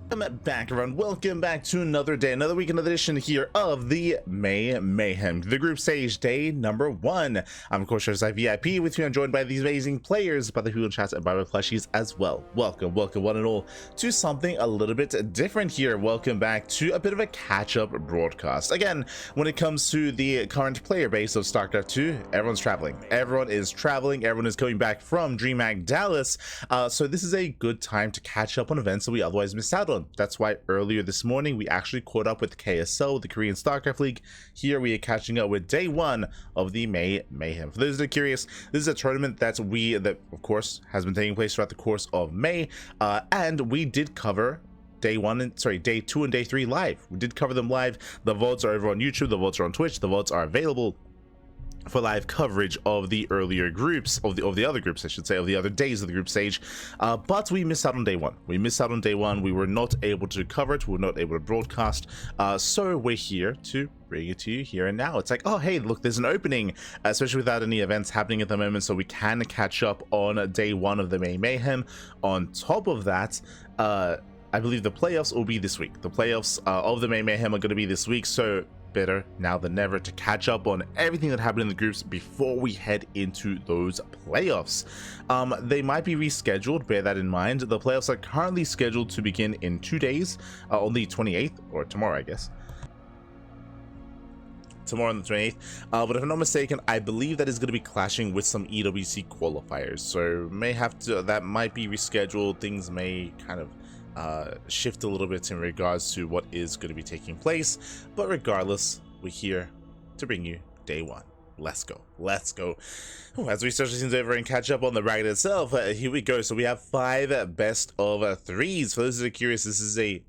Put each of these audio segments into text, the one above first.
Welcome back, everyone. Welcome back to another day, another week, another edition here of the May Mayhem, the group stage day number 1. I'm of course VIP with you. I'm joined by these amazing players, by the Who Chat and by my plushies as well. Welcome one and all to something a little bit different here. Welcome back to a bit of a catch-up broadcast. Again, when it comes to the current player base of StarCraft 2, everyone's traveling. Everyone is traveling. Everyone is coming back from DreamHack Dallas. So this is a good time to catch up on events that we otherwise missed out on. That's why earlier this morning we actually caught up with KSL, the Korean StarCraft League. Here we are catching up with day 1 of the May Mayhem. For those that are curious, this is a tournament that of course has been taking place throughout the course of May, and we did cover day 2 and day 3 live. We did cover them live. The VODs are over on YouTube, the VODs are on Twitch, the VODs are available for live coverage of the earlier groups, of the other groups, I should say, of the other days of the group stage. But we missed out on day 1. We missed out on day 1. We were not able to cover it. We were not able to broadcast. So we're here to bring it to you here and now. It's like, oh, hey, look, there's an opening, especially without any events happening at the moment, so we can catch up on day 1 of the May Mayhem. On top of that, I believe the playoffs will be this week. The playoffs of the May Mayhem are going to be this week, so better now than never to catch up on everything that happened in the groups before we head into those playoffs. They might be rescheduled, bear that in mind. The playoffs are currently scheduled to begin in 2 days, on the 28th, or tomorrow, I guess. Tomorrow on the 28th, but if I'm not mistaken, I believe that is going to be clashing with some EWC qualifiers, so that might be rescheduled. Things may kind of shift a little bit in regards to what is going to be taking place, but regardless, we're here to bring you day 1. Let's go. Oh, as we start things over and catch up on the bracket itself, here we go. So we have 5 best of 3s. For those that are curious, this is a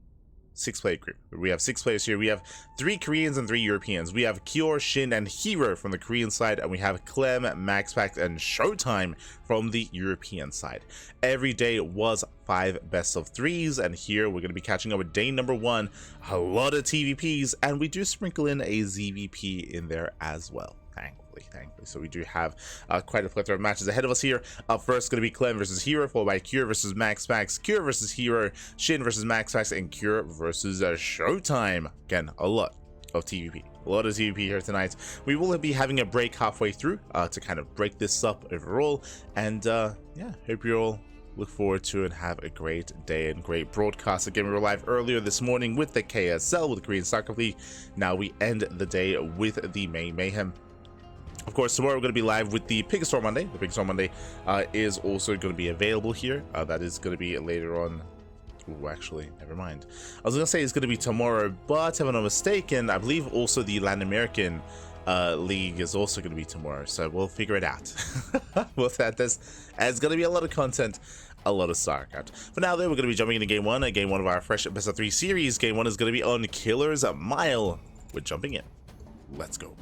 6-player group. We have 6 players here. We have 3 Koreans and 3 Europeans. We have Kyor, Shin, and herO from the Korean side, and we have Clem, MaxPact, and Showtime from the European side. Every day was 5 best of 3s, and here we're going to be catching up with day number 1. A lot of TvPs, and we do sprinkle in a ZVP in there as well. Thankfully. So we do have quite a plethora of matches ahead of us here. Up first, going to be Clem versus herO, followed by Kyor versus MaxPact, Kyor versus herO, Shin versus MaxPact, and Kyor versus Showtime. Again, a lot of TvP. A lot of TvP here tonight. We will be having a break halfway through to kind of break this up overall. And yeah, hope you all look forward to and have a great day and great broadcast. Again, we were live earlier this morning with the KSL, with the Korean StarCraft League. Now we end the day with the May Mayhem. Of course, tomorrow we're going to be live with the Pig Store Monday. The Pig Store Monday is also going to be available here. That is going to be later on. Ooh, actually, never mind. I was going to say it's going to be tomorrow, but if I'm not mistaken, I believe also the Latin American League is also going to be tomorrow. So we'll figure it out. It's going to be a lot of content. A lot of StarCraft. For now, though, we're going to be jumping into Game 1. Game 1 of our fresh Best of 3 series. Game 1 is going to be on Killer's Mile. We're jumping in. Let's go.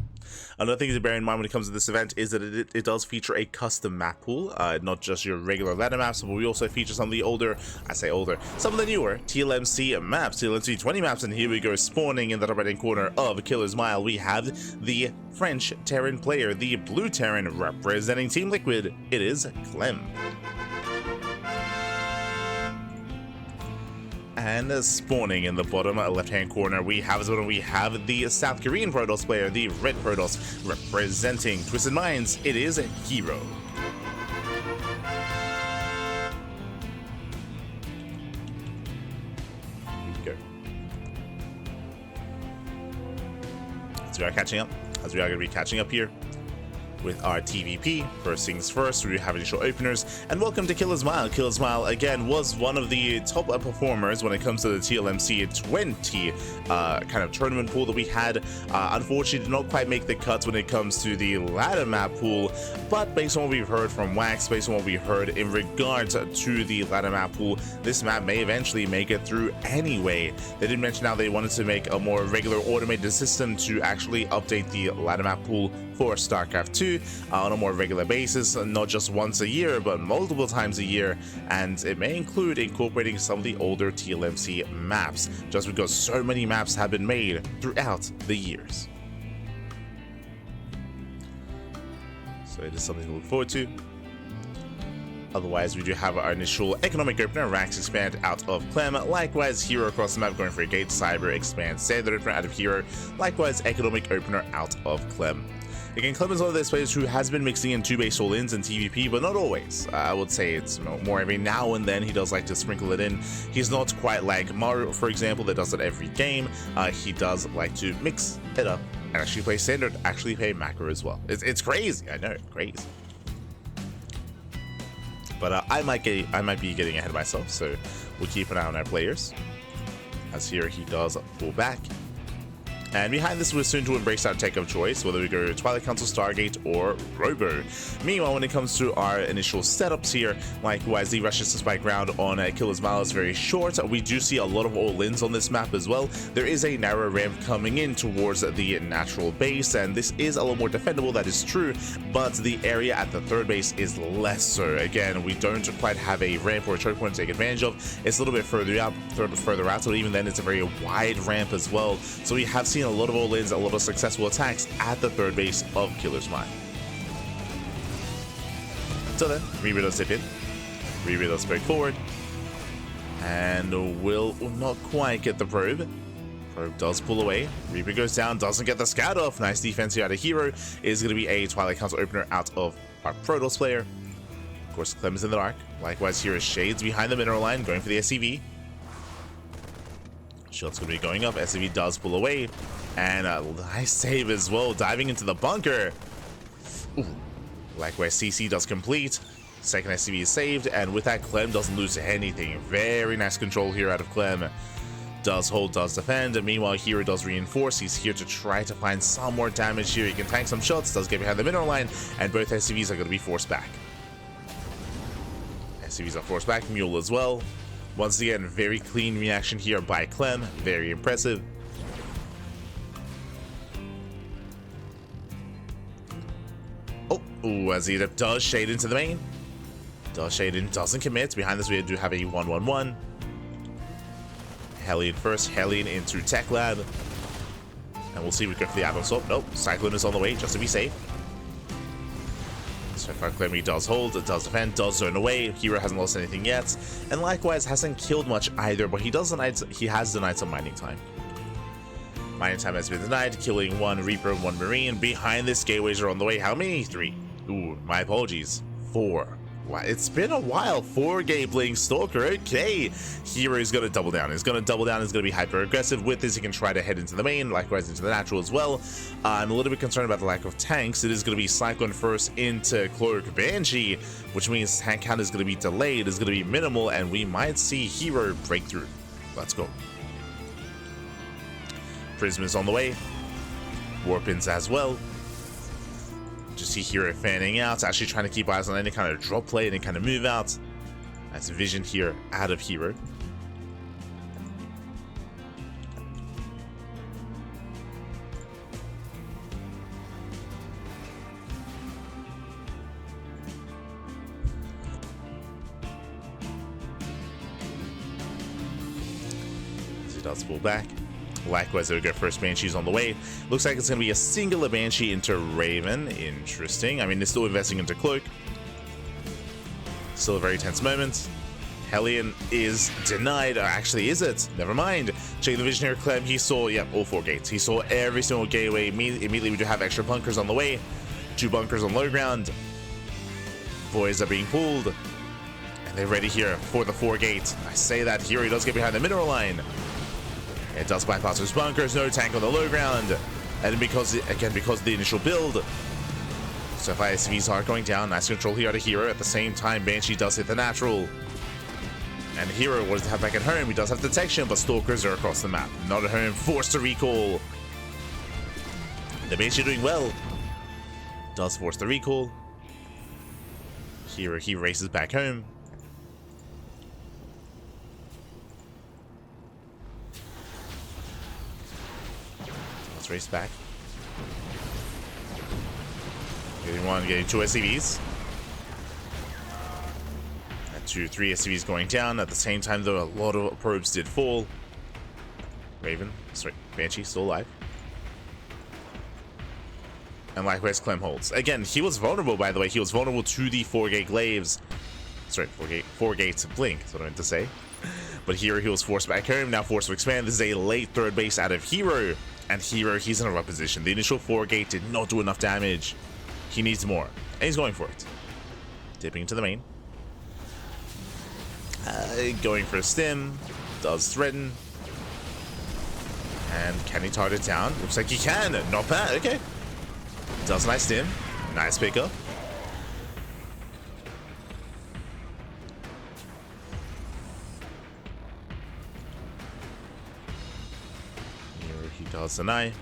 Another thing to bear in mind when it comes to this event is that it does feature a custom map pool, not just your regular ladder maps, but we also feature some of the some of the newer TLMC maps, TLMC 20 maps, and here we go, spawning in the top right-hand corner of Killer's Mile. We have the French Terran player, the Blue Terran, representing Team Liquid. It is Clem. And spawning in the bottom left-hand corner, we have the South Korean Protoss player, the Red Protoss, representing Twisted Minds. It is herO. Here we go. As we are going to be catching up here with our TvP. First things first, we have initial openers, and welcome to Killer's Mile. Killer's Mile, again, was one of the top performers when it comes to the TLMC 20 kind of tournament pool that we had. Unfortunately, did not quite make the cuts when it comes to the ladder map pool, but based on what we've heard from Wax, based on what we heard in regards to the ladder map pool, this map may eventually make it through anyway. They did mention how they wanted to make a more regular automated system to actually update the ladder map pool for StarCraft 2 on a more regular basis, not just once a year, but multiple times a year, and it may include incorporating some of the older TLMC maps, just because so many maps have been made throughout the years. So it is something to look forward to. Otherwise, we do have our initial economic opener, Rax expand out of Clem. Likewise, herO across the map going for a gate, Cyber expand, standard opener out of herO. Likewise, economic opener out of Clem. Again, Clem is one of those players who has been mixing in 2-base all-ins and TvP, but not always. I would say it's more every now and then he does like to sprinkle it in. He's not quite like Mario, for example, that does it every game. He does like to mix it up and actually play standard, actually play macro as well. It's crazy, I know, crazy. But I might be getting ahead of myself, so we'll keep an eye on our players. As here he does pull back. And behind this, we're soon to embrace our tech of choice, whether we go Twilight Council, Stargate, or Robo. Meanwhile, when it comes to our initial setups here, likewise, the rushes to spike round on Killer's Mile is very short. We do see a lot of all-ins on this map as well. There is a narrow ramp coming in towards the natural base, and this is a little more defendable, that is true, but the area at the third base is less so. Again, we don't quite have a ramp or a choke point to take advantage of. It's a little bit further out, but even then, it's a very wide ramp as well. So we have seen a lot of all-ins, a lot of successful attacks at the third base of Killer's Mile. So then, Reaper does zip in. Reaper does break forward. And will not quite get the probe. Probe does pull away. Reaper goes down, doesn't get the scout off. Nice defense here out of herO. It is going to be a Twilight Council opener out of our Protoss player. Of course, Clem is in the dark. Likewise, here is Shades behind the mineral line, going for the SCV. Shield's going to be going up. SCV does pull away. And a nice save as well, diving into the bunker. Ooh. Likewise, CC does complete. Second SCV is saved, and with that, Clem doesn't lose anything. Very nice control here out of Clem. Does hold, does defend, and meanwhile, herO does reinforce. He's here to try to find some more damage here. He can tank some shots, does get behind the mineral line, and both SCVs are going to be forced back. SCVs are forced back, Mule as well. Once again, very clean reaction here by Clem. Very impressive. Ooh, as he does shade into the main. Does shade in, doesn't commit. Behind this, we do have a 1-1-1. Hellion first, Hellion into Tech Lab. And we'll see if we go for the add-on swap. Nope, Cyclone is on the way just to be safe. So far, Clem does hold, it does defend, does zone away. herO hasn't lost anything yet. And likewise, hasn't killed much either, but he has denied some mining time. Mining time has been denied, killing one Reaper and one Marine. Behind this, gateways are on the way. How many? 3. Ooh, my apologies. 4. Wow, it's been a while. 4 gate playing Stalker. Okay. herO is going to double down. He's going to double down. He's going to be hyper aggressive. With this, he can try to head into the main, likewise into the natural as well. I'm a little bit concerned about the lack of tanks. It is going to be Cyclone first into Cloak Banshee, which means tank count is going to be delayed. It's going to be minimal, and we might see herO breakthrough. Let's go. Prism is on the way. Warpins as well. Just see herO fanning out, actually trying to keep eyes on any kind of drop play, any kind of move out. That's vision here out of herO. As he does pull back. Likewise, they'll go first. Banshee's on the way. Looks like it's going to be a singular Banshee into Raven. Interesting. I mean, they're still investing into Cloak. Still a very tense moment. Hellion is denied. Actually, is it? Never mind. Checking the vision here, Clem. He saw, yep, all 4 gates. He saw every single gateway. Immediately, we do have extra bunkers on the way. 2 bunkers on low ground. Boys are being pulled. And they're ready here for the 4 gates. I say that herO does get behind the mineral line. It does bypass those bunkers, no tank on the low ground. And because of the initial build, so if SCVs are going down, nice control here out of herO. At the same time, Banshee does hit the natural. And herO, what does he have back at home? He does have detection, but Stalkers are across the map. Not at home, forced to recall. The Banshee doing well. Does force the recall. herO, he races back home. Race back. Getting 2 SCVs. And 3 SCVs going down. At the same time, though, a lot of probes did fall. Banshee still alive. And likewise, Clem holds. Again, he was vulnerable, by the way. He was vulnerable to the 4 gate glaives. Sorry, four gates of blink, that's what I meant to say. But here he was forced back home, now forced to expand. This is a late third base out of herO. And herO, he's in a rough position. The initial 4 gate did not do enough damage. He needs more. And he's going for it. Dipping into the main. Going for a stim. Does threaten. And can he target it down? Looks like he can. Not bad. Okay. Does a nice stim. Nice pickup. Here he does deny.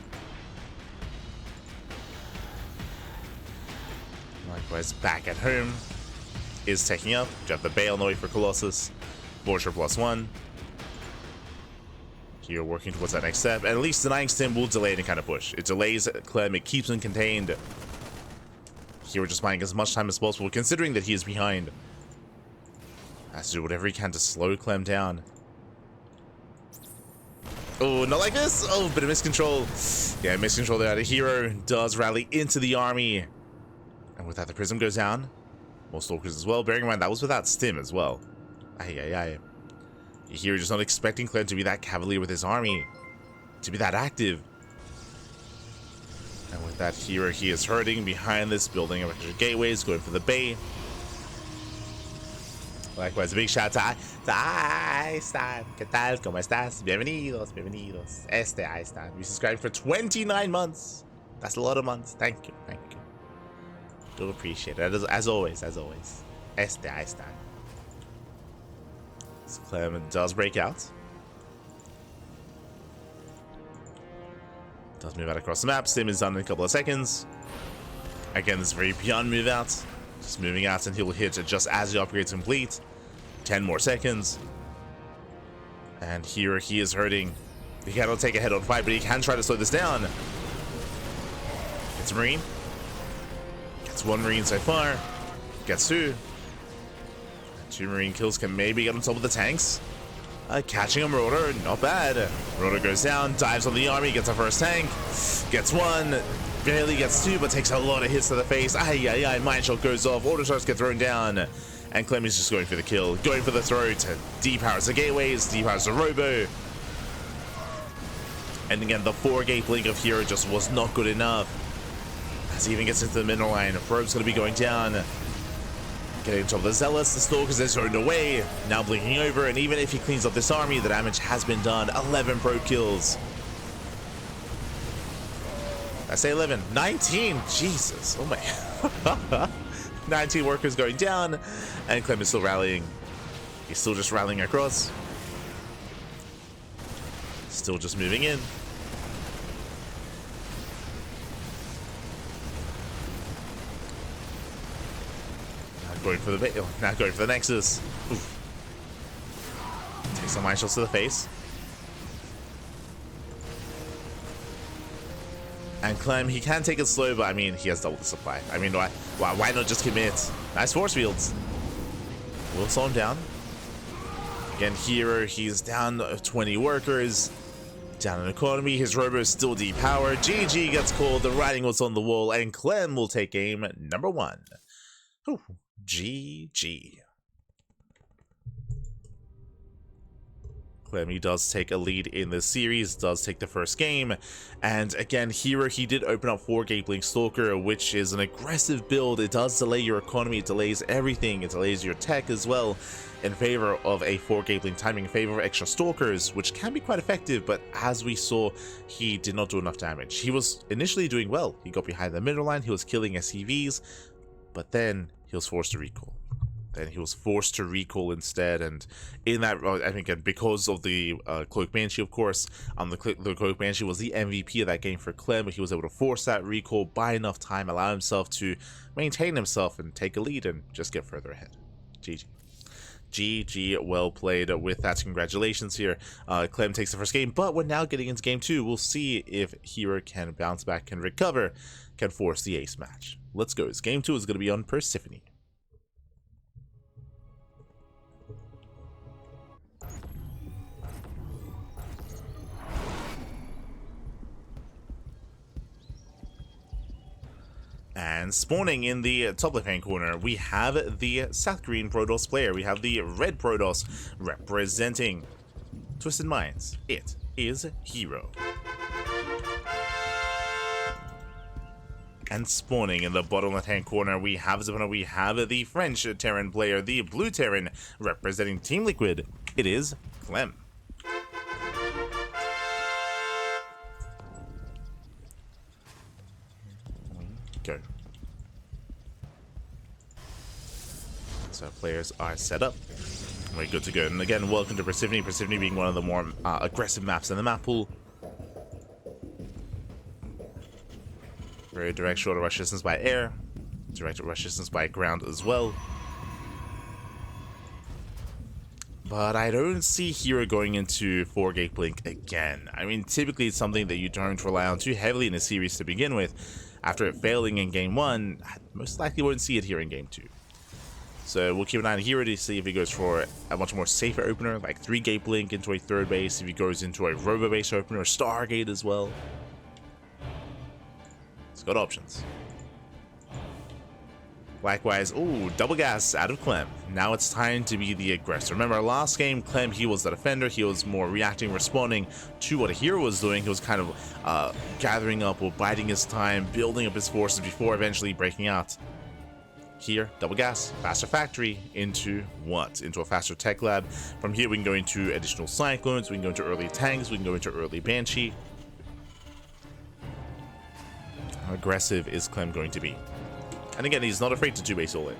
Likewise, back at home. Is taking up. You have the Bale on the way for Colossus. Vorture +1. Here working towards that next step. And at least denying stim will delay any kind of push. It delays Clem, it keeps him contained. Here just buying as much time as possible, considering that he is behind. Has to do whatever he can to slow Clem down. Oh, not like this! Oh, bit of miscontrol. Yeah, miscontrol there. herO does rally into the army. And with that, the Prism goes down. More Stalkers as well. Bearing in mind, that was without stim as well. Aye. herO just not expecting Clem to be that cavalier with his army. To be that active. And with that, herO, he is hurting behind this, building a bunch of gateways, going for the Bay. Likewise, a big shout out to Einstein. ¿Qué tal? ¿Cómo estás? Bienvenidos. Einstein. You subscribed for 29 months. That's a lot of months. Thank you. Do appreciate it. As always. Einstein. So Clem does break out. Does move out across the map. Stim is done in a couple of seconds. Again, this very beyond move out. Just moving out and he will hit just as the upgrade's complete. 10 more seconds. And here he is hurting. He cannot take a head-on fight, but he can try to slow this down. It's a Marine. Gets 1 Marine so far. Gets 2. 2 Marine kills can maybe get on top of the tanks. Catching a Marauder, not bad. Marauder goes down, dives on the army, gets a first tank. Gets 1. Barely gets 2, but takes a lot of hits to the face. Mind Shot goes off. Auto Shots get thrown down. And Clem is just going for the kill. Going for the throw to depowers the gateways, depowers the robo. And again, the 4-gate blink of herO just was not good enough. As he even gets into the middle line, Probe's going to be going down. Getting on top of the Zealots, the Stalkers are thrown away. Now blinking over, and even if he cleans up this army, the damage has been done. 11 Probe kills. I say 11. 19! Jesus. Oh my. 19 workers going down, and Clem is still rallying. He's still just rallying across. Still just moving in. Going for the not going for the Nexus. Oof. Take some mind shots to the face. And Clem, he can take it slow, but I mean, he has double the supply. I mean, why not just commit? Nice force fields. We'll slow him down. Again, herO, he's down 20 workers. Down in economy, his robo is still depowered. GG gets called, the writing was on the wall, and Clem will take game number 1. Whew. GG. Clem, he does take a lead in this series, does take the first game, and again, herO, he did open up 4-gate blink Stalker, which is an aggressive build. It does delay your economy, it delays everything, it delays your tech as well, in favor of a 4-gate blink timing, in favor of extra Stalkers, which can be quite effective, but as we saw, he did not do enough damage. He was initially doing well, he got behind the middle line, he was killing SCVs, but then he was forced to recall. Then he was forced to recall instead, and in that, I think, because of the Cloak Banshee, of course, the Cloak Banshee was the MVP of that game for Clem, but he was able to force that recall, buy enough time, allow himself to maintain himself and take a lead and just get further ahead. GG. GG, well played with that. Congratulations here. Clem takes the first game, but we're now getting into game 2. We'll see if herO can bounce back, can recover, can force the ace match. Let's go. Game 2 is going to be on Persephone. And And spawning in the top left-hand corner, we have the South Korean Protoss player. We have the red Protoss representing Twisted Minds. It is herO. And spawning in the bottom left-hand corner, we have the French Terran player, the blue Terran, representing Team Liquid. It is Clem. Go. So players are set up. We're good to go. And again, welcome to Persephone. Persephone being one of the more aggressive maps in the map pool. Very direct shorter rush distance by air. Direct rush distance by ground as well. But I don't see herO going into 4-gate blink again. I mean, typically it's something that you don't rely on too heavily in a series to begin with. After it failing in game 1, I most likely won't see it here in game 2. So we'll keep an eye on herO to see if he goes for a much more safer opener, like 3-gate blink into a 3rd base, if he goes into a robo base opener, or Stargate as well. It's got options. Likewise, ooh, double gas out of Clem. Now it's time to be the aggressor. Remember, last game, Clem, he was the defender. He was more reacting, responding to what herO was doing. He was kind of gathering up or biding his time, building up his forces before eventually breaking out. Here, double gas, faster factory, into what? Into a faster tech lab. From here, we can go into additional cyclones, we can go into early tanks, we can go into early Banshee. How aggressive is Clem going to be? And again, he's not afraid to 2-base all in.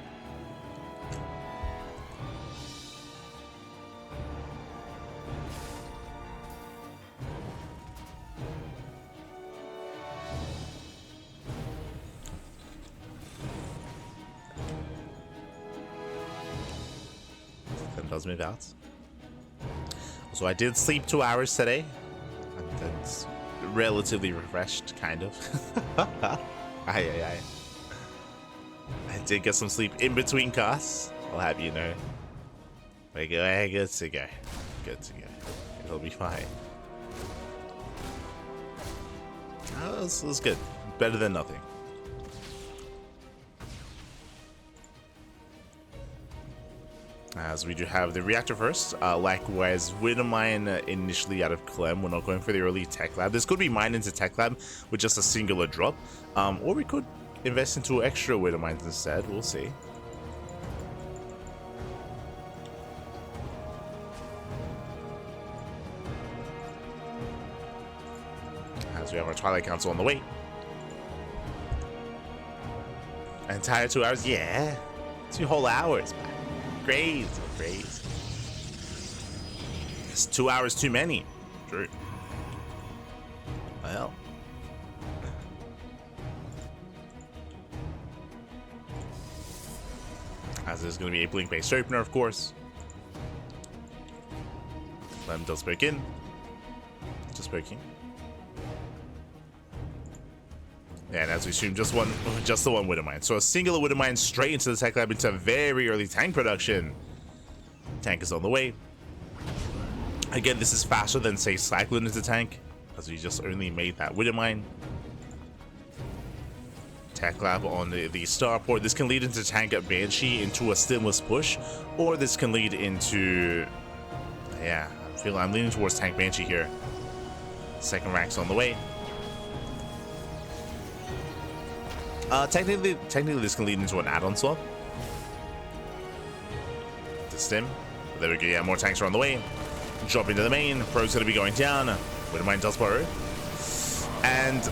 Clem does move out. So I did sleep 2 hours today. And that's relatively refreshed, kind of. Aye. I did get some sleep in between casts. I'll have you know. We're good to go. Good to go. It'll be fine. Oh, this was good. Better than nothing. As we do have the reactor first. Likewise, with a mine initially out of Clem. We're not going for the early tech lab. This could be mined into tech lab with just a singular drop. Or we could invest into extra widow mines instead. We'll see. As we have our Twilight Council on the way. Entire 2 hours? Yeah. 2 whole hours, man. Crazy. It's 2 hours too many. True. Well. As there's going to be a blink-based opener, of course. Clem does poke in. Just poking. And as we assume, just the one Widow Mine. So a singular Widow Mine straight into the tech lab into very early tank production. Tank is on the way. Again, this is faster than, say, Cyclone into tank, as we just only made that Widow Mine. Tech lab on the starport. This can lead into tank at Banshee into a stimulus push, or this can lead into, yeah, I'm leaning towards tank Banshee here. Second rack's on the way. Technically this can lead into an add-on swap. The stim. There we go. Yeah, more tanks are on the way. Drop into the main. Pro's gonna be going down. Widow Mine does borrow. And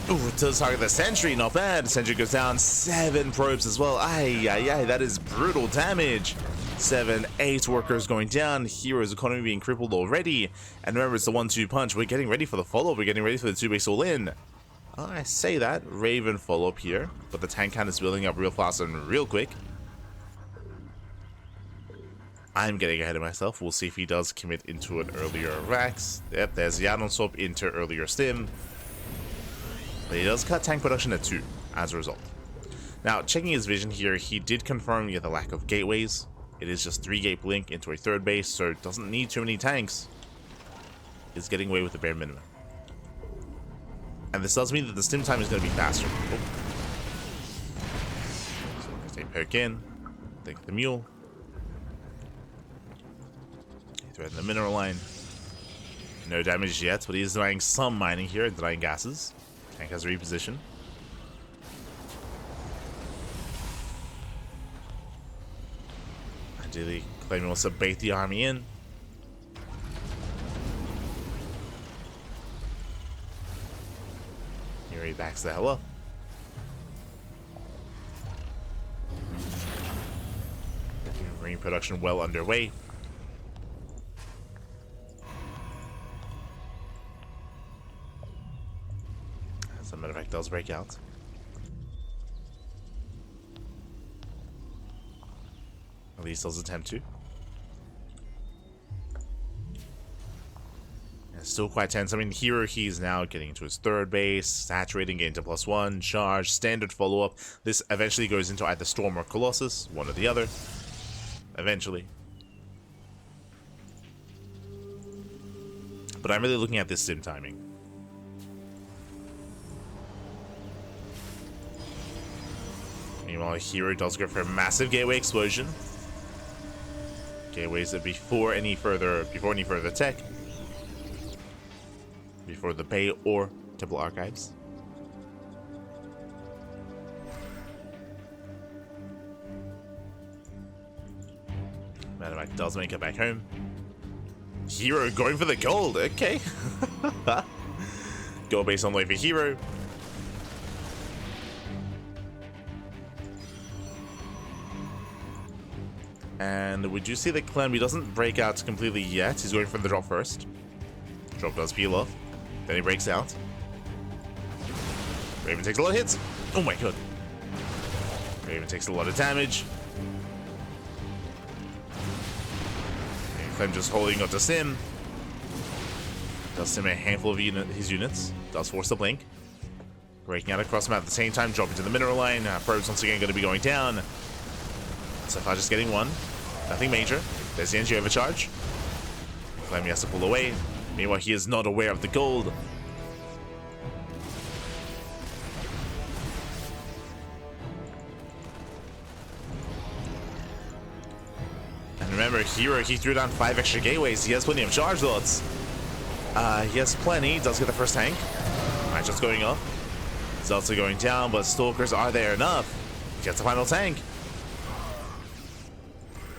it does target the sentry. Not bad. Sentry goes down. 7 probes as well. Aye. That is brutal damage. 7, 8 workers going down. herO's economy being crippled already. And remember, it's the 1-2 punch. We're getting ready for the follow-up. We're getting ready for the 2-base all-in. I say that. Raven follow-up here. But the tank count is building up real fast and real quick. I'm getting ahead of myself. We'll see if he does commit into an earlier Rax. Yep, there's the add-on swap into earlier Stim. But he does cut tank production at 2 as a result. Now, checking his vision here, he did confirm the lack of gateways. It is just 3-gate blink into a 3rd base, so it doesn't need too many tanks. He's getting away with the bare minimum. And this does mean that the stim time is going to be faster. Oh. They poke in. They get the mule. Thread in the mineral line. No damage yet, but he is denying some mining here, denying gases. Tank has a reposition. Ideally, Clem wants to bait the army in. Here he backs the hell up. Marine production well underway. As a matter of fact, does break out. At least does attempt to. And it's still quite tense. I mean, here he's now getting into his third base, saturating, getting to +1, charge, standard follow-up. This eventually goes into either Storm or Colossus, one or the other. Eventually. But I'm really looking at this sim timing. Meanwhile, herO does go for a massive gateway explosion. Gateways that before any further tech. Before the Bay or Temple Archives. Medevac does make it back home. herO going for the gold, okay. Gold base on the way for herO. And we do see that Clem, he doesn't break out completely yet. He's going for the drop first. Drop does peel off. Then he breaks out. Raven takes a lot of hits. Oh my god. Raven takes a lot of damage. And Clem just holding on to Sim. Does Sim a handful of his units. Does force the blink. Breaking out across the map at the same time. Dropping to the mineral line. Probes once again going to be going down. So far just getting one. Nothing major. There's the energy overcharge. Clem has to pull away. Meanwhile, he is not aware of the gold. And remember, herO, he threw down 5 extra gateways. He has plenty of charge lots. He has plenty. He does get the first tank. Alright, just going up. Zealots are going down, but Stalkers, are there enough? Gets the final tank.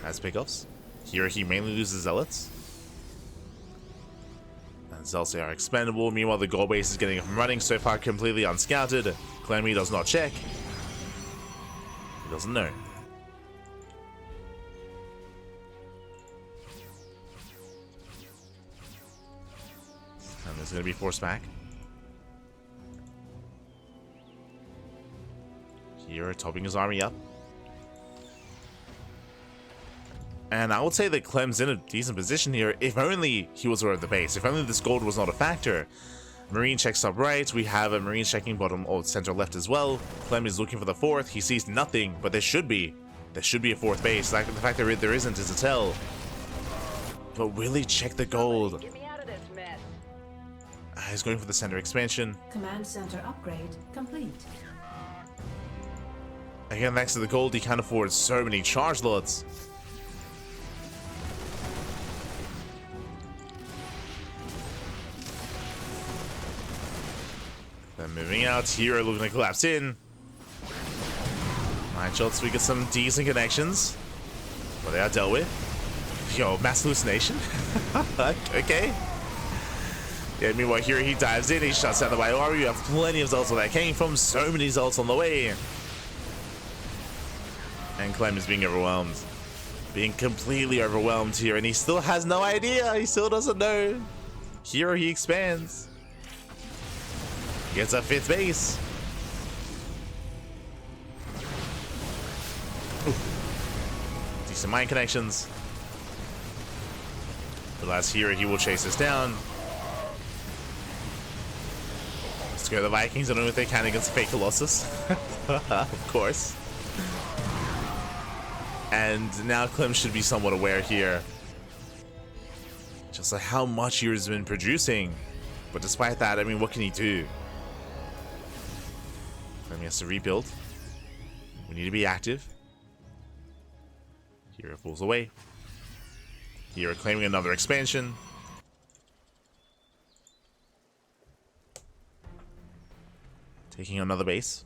As pickups. Here he mainly loses Zealots. And Zealots are expendable. Meanwhile, the gold base is getting up and running. So far, completely unscouted. Clem does not check. He doesn't know. And there's going to be force back. Here, topping his army up. And I would say that Clem's in a decent position here, if only he was aware of the base, if only this gold was not a factor. Marine checks top right, we have a Marine checking bottom or center left as well. Clem is looking for the fourth, he sees nothing, but there should be a fourth base. Like, the fact that there isn't is a tell. But will he check the gold? Get me out of this mess. He's going for the center expansion. Command center upgrade complete. Again, thanks to the gold, he can't afford so many charge lots. Then moving out, herO looking to collapse in. 9 shots, we get some decent connections. Well, they are dealt with. Yo, mass hallucination. Okay. Yeah, meanwhile, here he dives in, he shuts down the Bioari. You have plenty of Zults where that came from, so many Zults on the way. And Clem is being overwhelmed. Being completely overwhelmed here, and he still has no idea. He still doesn't know. Here he expands. Gets a 5th base. Ooh. Decent mine connections. But as here, he will chase us down. Let's go the Vikings. I don't know if they can against fake Colossus. Of course. And now Clem should be somewhat aware here. Just like how much he has been producing. But despite that, I mean, what can he do? Clem has to rebuild. We need to be active. Here it pulls away. Here claiming another expansion. Taking another base.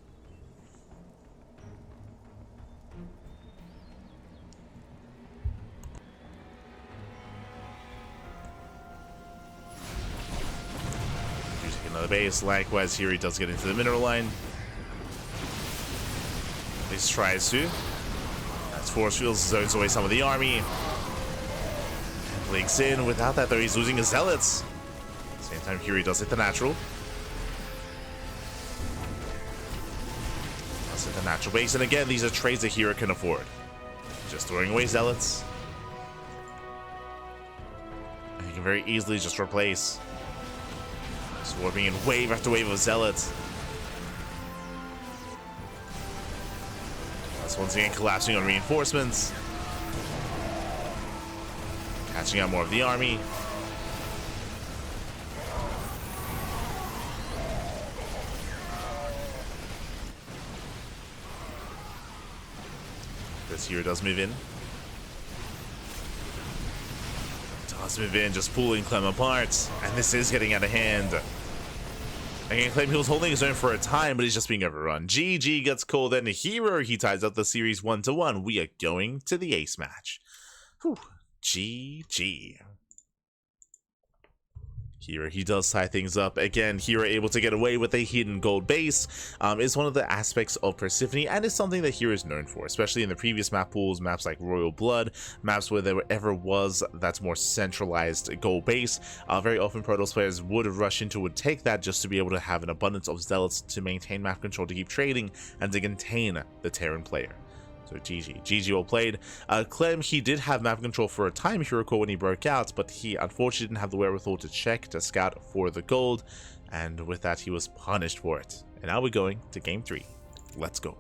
Using another base. Likewise, here he does get into the mineral line. At least tries to. As force fields zones away some of the army. Leaks in. Without that, though, he's losing his zealots. At the same time, here he does hit the natural. Does hit the natural base. And again, these are trades that Hero can afford. Just throwing away zealots. And he can very easily just replace. Swarming in wave after wave of zealots. That's once again collapsing on reinforcements. Catching out more of the army. This here does move in. Does move in, just pulling Clem apart. And this is getting out of hand. Again, Clem, he was holding his own for a time, but he's just being overrun. GG gets called, and Hero, he ties up the series 1-1. We are going to the ace match. Whew. GG. Here he does tie things up. Again, Hero able to get away with a hidden gold base is one of the aspects of Persephone, and is something that Hero is known for, especially in the previous map pools, maps like Royal Blood, maps where there ever was that more centralized gold base. Very often Protoss players would rush into, would take that just to be able to have an abundance of zealots to maintain map control, to keep trading, and to contain the Terran player. So GG well played. Clem, he did have map control for a time, if you recall, when he broke out, but he unfortunately didn't have the wherewithal to check, to scout for the gold, and with that he was punished for it. And now we're going to game 3. Let's go.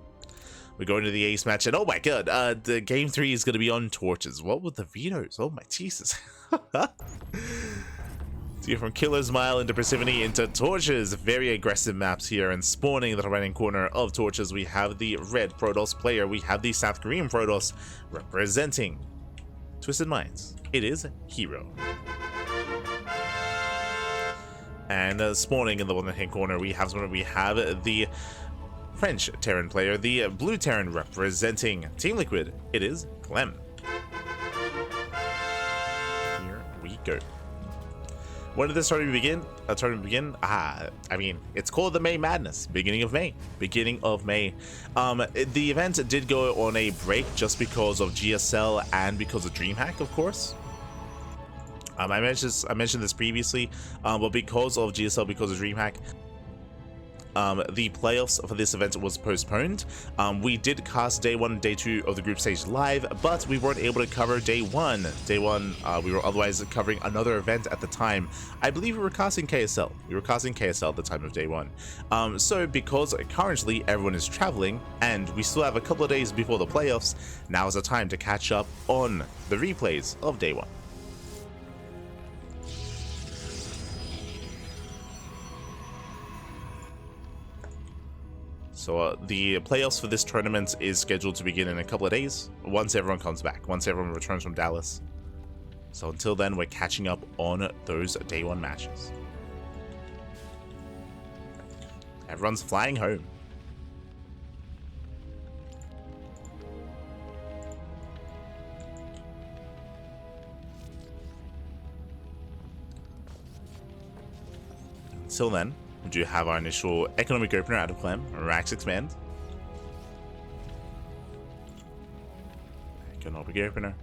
We're going to the ace match, and oh my god, the game 3 is going to be on torches. What with the vetoes? Oh my Jesus. So you're from Killer's Mile into Persephone into Torches. Very aggressive maps here, and spawning in the right-hand corner of Torches, we have the red Protoss player. We have the South Korean Protoss representing Twisted Minds. It is Hero. And spawning in the right-hand corner, we have the French Terran player, the blue Terran representing Team Liquid. It is Clem. Here we go. When did this tournament begin? I mean, it's called the May Madness. Beginning of May. The event did go on a break just because of GSL and because of DreamHack, of course. I mentioned this previously, but because of GSL, because of DreamHack, the playoffs for this event was postponed. We did cast day 1 and day 2 of the group stage live, but we weren't able to cover day 1. Day 1, we were otherwise covering another event at the time. I believe we were casting KSL. At the time of day 1. So because currently everyone is traveling, and we still have a couple of days before the playoffs, now is the time to catch up on the replays of day 1. So the playoffs for this tournament is scheduled to begin in a couple of days, once everyone comes back, once everyone returns from Dallas. So until then, we're catching up on those day 1 matches. Everyone's flying home. Until then, we do have our initial economic opener out of Clem, Rax Expand. Economic opener.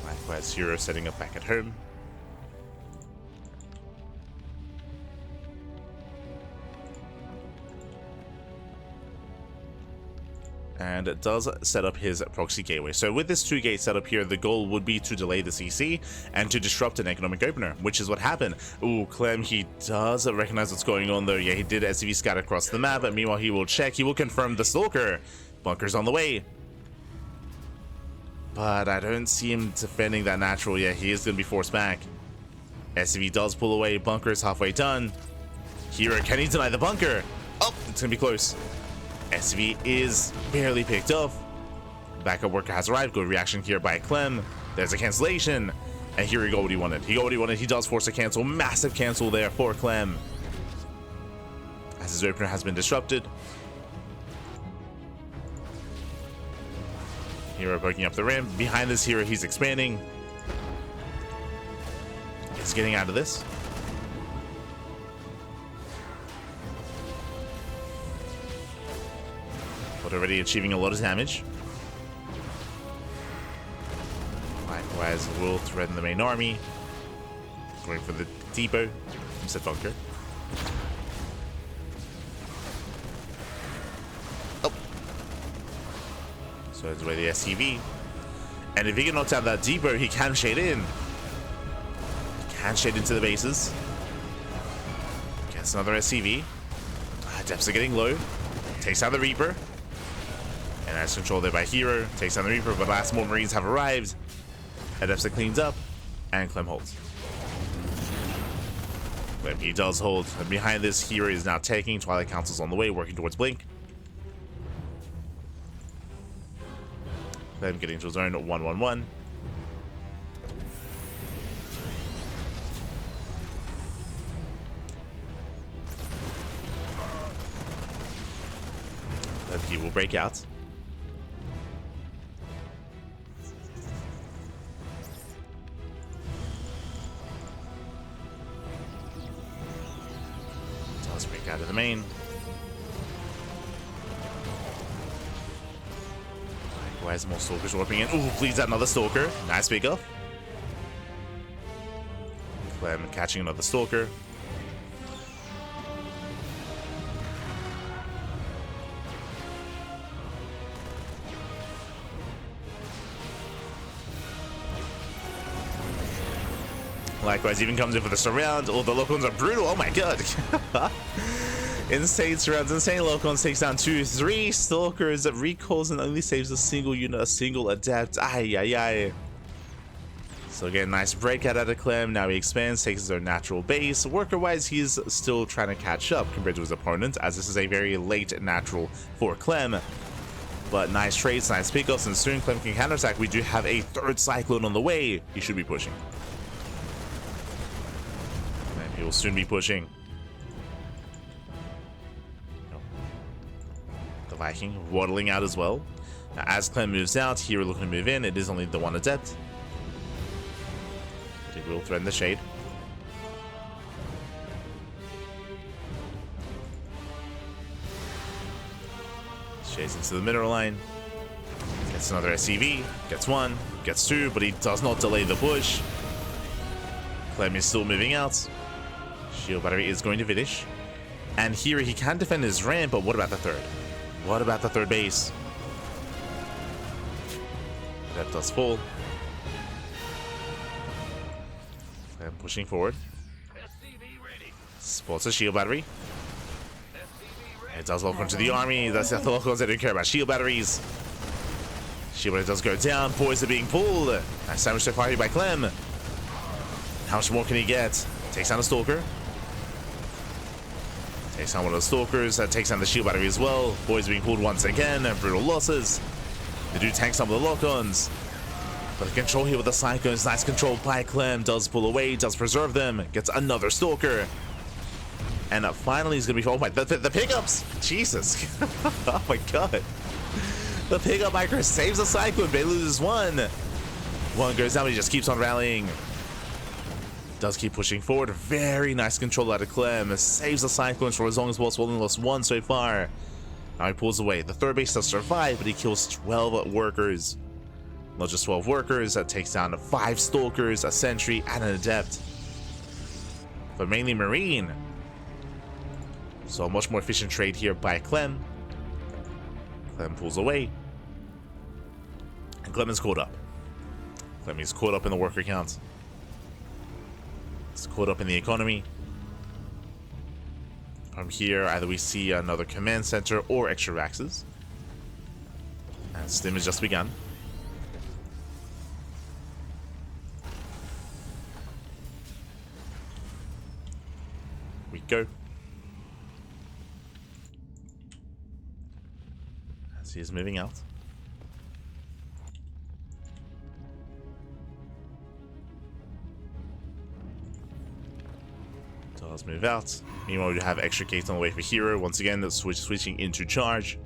Likewise, Hero setting up back at home. And it does set up his proxy gateway. So with this 2-gate setup here, the goal would be to delay the CC and to disrupt an economic opener, which is what happened. Ooh, Clem, he does recognize what's going on though. Yeah, he did SCV scout across the map, but meanwhile he will check, he will confirm the Stalker. Bunker's on the way. But I don't see him defending that natural. Yeah, he is going to be forced back. SCV does pull away, Bunker is halfway done. Hero, can he deny the bunker? Oh, it's going to be close. SV is barely picked off. Backup worker has arrived. Good reaction here by Clem. There's a cancellation. And here we go what he wanted. He got what he wanted. He does force a cancel. Massive cancel there for Clem. As his opener has been disrupted. Hero poking up the ramp. Behind this hero, he's expanding. He's getting out of this. But already achieving a lot of damage. Likewise, will threaten the main army. Going for the depot. Instead bunker. Oh. So it's away the SCV. And if he can knock down that depot, he can shade in. He can shade into the bases. Gets another SCV. Depths are getting low. Takes out the Reaper. And that's controlled there by hero. Takes down the Reaper, but last more Marines have arrived. Adepsa cleans up, and Clem holds. Clem, he does hold. And behind this, hero is now taking. Twilight Council's on the way, working towards Blink. Clem getting to his own 1-1-1. Then he will break out. Break out of the main. Likewise, more stalkers warping in. Ooh, bleeds out another stalker. Nice pick up. Clem catching another stalker. Likewise, even comes in for the surround. Oh, the locals are brutal. Oh my god. Insane surrounds, insane locals, takes down 2-3 stalkers, recalls and only saves a single unit, a single adept. Ay, ay, ay. So again, nice breakout out of Clem. Now he expands, takes his own natural base. Worker-wise, he's still trying to catch up compared to his opponent, as this is a very late natural for Clem. But nice trades, nice pickups, and soon Clem can counterattack. We do have a third Cyclone on the way. He should be pushing. And he will soon be pushing. The Viking waddling out as well. Now, as Clem moves out, here looking to move in. It is only the one adept. But he will threaten the shade. Shades into the middle line. Gets another SCV. Gets one. Gets two, but he does not delay the push. Clem is still moving out. Shield battery is going to finish. And here he can defend his ramp, but what about the third? What about the third base? That does fall. Clem pushing forward. Spots a shield battery. It does welcome to the army. That's the locals that don't care about shield batteries. Shield battery does go down. Boys are being pulled. Nice damage so far here by Clem. How much more can he get? Takes down a stalker. Takes down one of the stalkers. Takes down the shield battery as well. Boys being pulled once again. Brutal losses. They do tank some of the lock-ons. But the control here with the Cyclones. Nice control by Clem. Does pull away. Does preserve them. Gets another stalker. And finally he's going to be... Oh my... The pickups! Jesus. Oh my god. The pickup micro saves the Cyclone. Bay loses one. One goes down, but he just keeps on rallying. Does keep pushing forward. Very nice control out of Clem. Saves the Cyclones for as long as possible. Only lost one so far. Now he pulls away. The third base does survive, but he kills 12 workers. Not just 12 workers. That takes down 5 stalkers, a sentry, and an adept. But mainly Marine. So a much more efficient trade here by Clem. Clem pulls away. And Clem is caught up. Clem is caught up in the worker count. He's caught up in the economy. From here, either we see another command center or extra Vaxes. And Stim has just begun. We go. So he's moving out. Does move out. Meanwhile, we have extra gates on the way for herO. Once again, that's switching into charge.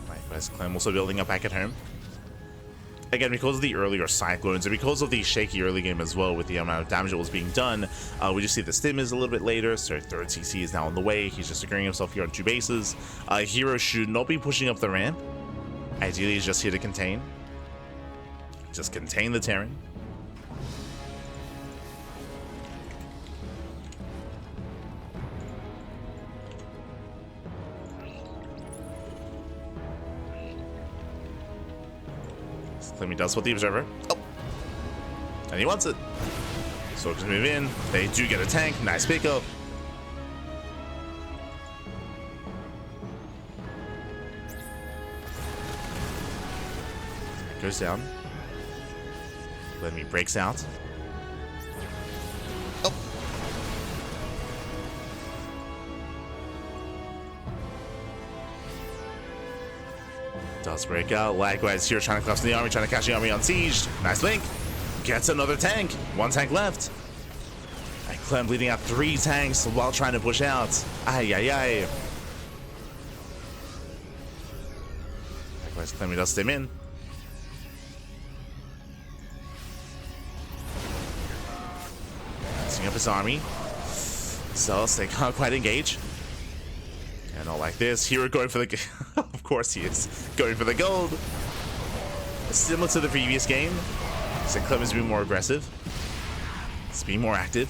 Likewise, Clem also building up back at home. Again, because of the earlier cyclones and because of the shaky early game as well with the amount of damage that was being done, we just see the stim is a little bit later, so third CC is now on the way. He's just securing himself here on 2 bases. herO should not be pushing up the ramp. Ideally, he's just here to contain. Just contain the Terran. Clem does what the observer. Oh. And he wants it. Soldiers move in. They do get a tank. Nice pickup. Goes down. Clem breaks out. Oh. Does break out. Likewise, here trying to collapse the army, trying to catch the army on siege. Nice link. Gets another tank. 1 tank left. And Clem leading out 3 tanks while trying to push out. Ay, ay, ay. Likewise, Clem does stim in. Setting up his army. Zealots, they can't quite engage. And not like this. herO going for the... Of course he is. Going for the gold. Similar to the previous game. So Clem is being more aggressive. He's being more active.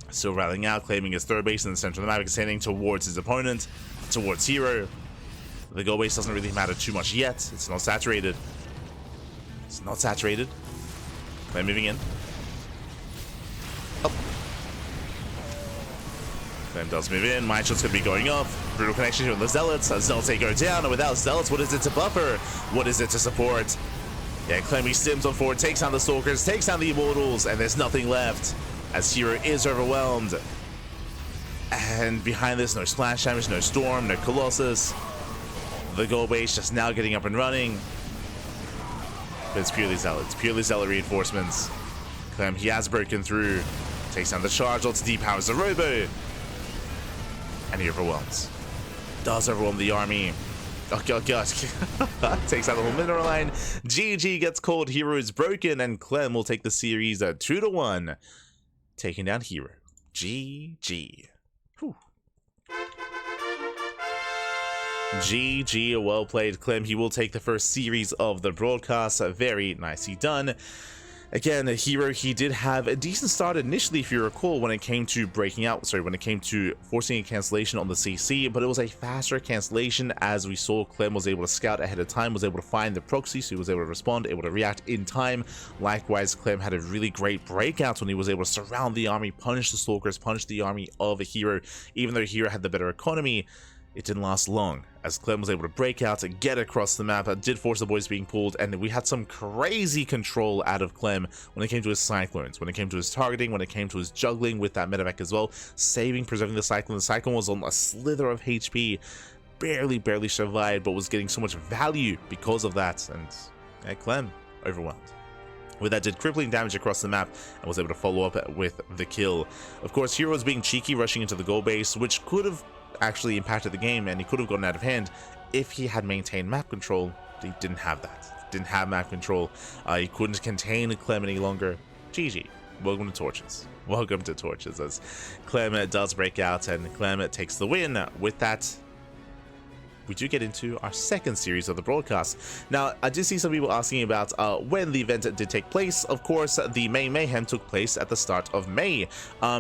Still rallying out, claiming his 3rd base in the center of the map, extending towards his opponent, towards herO. The gold base doesn't really matter too much yet. It's not saturated. It's not saturated. Clem moving in. Up. Clem does move in. Mine shot's going to be going up. Brutal connection with the Zealots. Zealots they go down. And without Zealots, what is it to buffer? What is it to support? Yeah, Clem stims on forward, takes down the Stalkers, takes down the Immortals, and there's nothing left as herO is overwhelmed. And behind this, no splash damage, no Storm, no Colossus. The gold base just now getting up and running. But it's purely Zealots, purely Zealot reinforcements. Clem, he has broken through. Takes down the charge, also depowers the Robo. And he overwhelms. Does overwhelm the army. Oh god, takes out the whole mineral line. GG gets called, herO is broken, and Clem will take the series 2-1. Taking down herO. GG. Whew. GG, well played, Clem. He will take the first series of the broadcast. Very nicely done. Again, herO, he did have a decent start initially, if you recall, when it came to breaking out, when it came to forcing a cancellation on the CC, but it was a faster cancellation as we saw Clem was able to scout ahead of time, was able to find the proxy, so he was able to respond, able to react in time. Likewise, Clem had a really great breakout when he was able to surround the army, punish the Stalkers, punish the army of herO. Even though herO had the better economy, it didn't last long, as Clem was able to break out and get across the map. Did force the boys being pulled, and we had some crazy control out of Clem when it came to his Cyclones, when it came to his targeting, when it came to his juggling with that medevac as well, saving, preserving the Cyclone. The Cyclone was on a slither of HP, barely survived, but was getting so much value because of that, and Clem overwhelmed. With that, did crippling damage across the map and was able to follow up with the kill. Of course, herO was being cheeky, rushing into the gold base, which could have actually impacted the game, and he could have gotten out of hand if he had maintained map control. He didn't have that. Didn't have map control. He couldn't contain Clem any longer. GG. Welcome to Torches. Welcome to Torches, as Clem does break out, and Clem takes the win. With that, we do get into our second series of the broadcast. Now, I did see some people asking about when the event did take place. Of course, the May Mayhem took place at the start of May.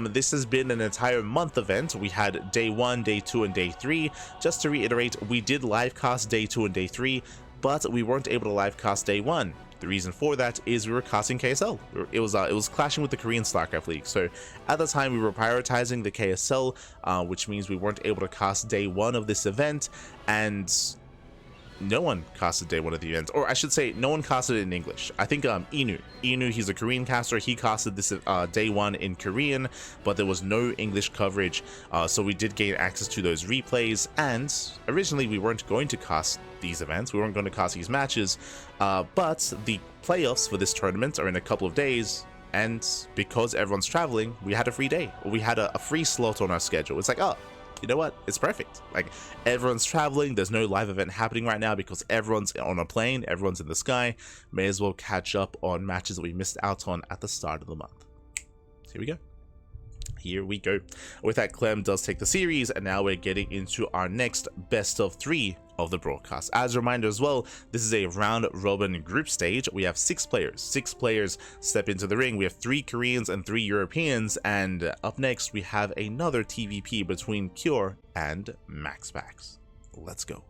This has been an entire month event. We had day 1, day 2, and day 3. Just to reiterate, we did live cast day 2 and day 3, but we weren't able to live cast day 1. The reason for that is we were casting KSL. It was clashing with the Korean StarCraft League. So at the time we were prioritizing the KSL, which means we weren't able to cast day 1 of this event. And no one casted day one of the event, or I should say no one casted it in English. I think Inu, he's a Korean caster, he casted this day one in Korean, but there was no English coverage, so we did gain access to those replays. And originally we weren't going to cast these events, we weren't going to cast these matches, but the playoffs for this tournament are in a couple of days, and because everyone's traveling, we had a free day, or we had a free slot on our schedule. It's like, oh, you know what, it's perfect. Like, everyone's traveling, there's no live event happening right now because everyone's on a plane, everyone's in the sky. May as well catch up on matches that we missed out on at the start of the month. So here we go. With that, Clem does take the series, and now we're getting into our next best of 3 of the broadcast. As a reminder as well, this is a round robin group stage. We have 6 players. 6 players step into the ring. We have 3 Koreans and 3 Europeans, and up next we have another TvP between Cure and MaxPax. Let's go.